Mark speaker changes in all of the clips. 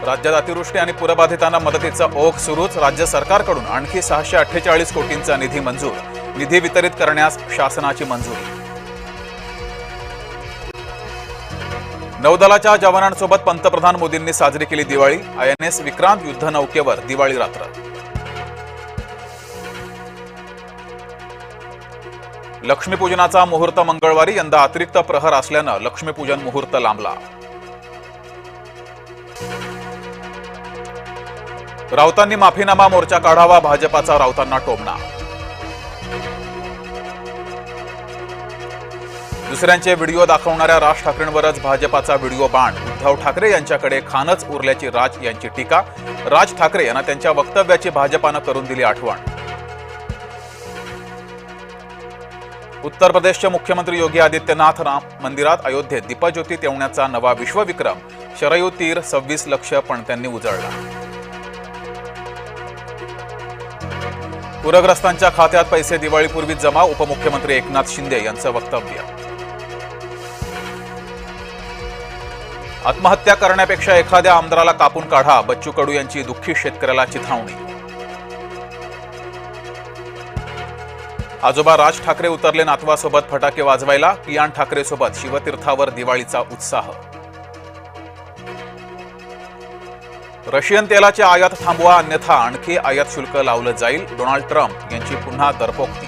Speaker 1: राज्यात अतिवृष्टी आणि पूरबाधितांना मदतीचा ओघ सुरूच. राज्य सरकारकडून आणखी 648 कोटींचा निधी मंजूर. निधी वितरित करण्यास शासनाची मंजुरी. नौदलाच्या जवानांसोबत पंतप्रधान मोदींनी साजरी केली दिवाळी. INS विक्रांत युद्धनौकेवर दिवाळी रात्र. लक्ष्मीपूजनाचा मुहूर्त मंगळवारी. यंदा अतिरिक्त प्रहर असल्यानं लक्ष्मीपूजन मुहूर्त लांबला. राऊतांनी माफीनामा मोर्चा काढावा. भाजपाचा राऊतांना टोमणा. दुसऱ्यांचे व्हिडिओ दाखवणाऱ्या राज ठाकरेंवरच भाजपाचा व्हिडिओ बाण. उद्धव ठाकरे यांच्याकडे खानच उरल्याची राज यांची टीका. राज ठाकरे यांना त्यांच्या वक्तव्याची भाजपानं करून दिली आठवण. उत्तर प्रदेशचे मुख्यमंत्री योगी आदित्यनाथ राम मंदिरात अयोध्येत दीपज्योती तेवण्याचा नवा विश्वविक्रम. शरयू तीर 26 लक्ष पणत्यांनी उजळला. पूरग्रस्तांच्या खात्यात पैसे दिवाळीपूर्वी जमा. उपमुख्यमंत्री एकनाथ शिंदे यांचं वक्तव्य. आत्महत्या करण्यापेक्षा एखाद्या आमदाराला कापून काढा. बच्चू कडू यांची दुःखी शेतकऱ्याला चिथावणी. आजोबा राज ठाकरे उतरले नातवासोबत फटाके वाजवायला. कियान ठाकरेसोबत शिवतीर्थावर दिवाळीचा उत्साह. रशियन तेलाची आयात थांबवा, अन्यथा आणखी आयात शुल्क लावलं जाईल. डोनाल्ड ट्रम्प यांची पुन्हा दरपोक्ती.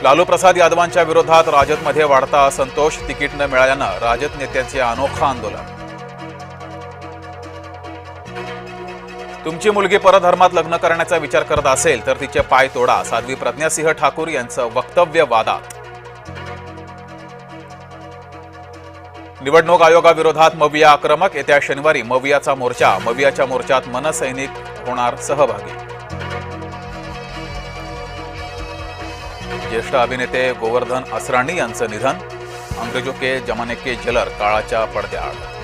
Speaker 1: लालू प्रसाद यादवांच्या विरोधात राजदमध्ये वाढता असंतोष. तिकीट न मिळाल्यानं राजद नेत्यांचे अनोखं आंदोलन. तुमची मुलगी परधर्मात लग्न करण्याचा विचार करत असेल तर तिचे पाय तोडा. साध्वी प्रज्ञासिंह ठाकूर यांचं वक्तव्य वादात. निवडणूक आयोगाविरोधात मविया आक्रमक. येत्या शनिवारी मवियाचा मोर्चा. मवियाच्या मोर्चात मनसैनिक होणार सहभागी. ज्येष्ठ अभिनेते गोवर्धन असरानी यांचं निधन. अंग्रेजों के जमाने के जलर काळाच्या पडद्याआड.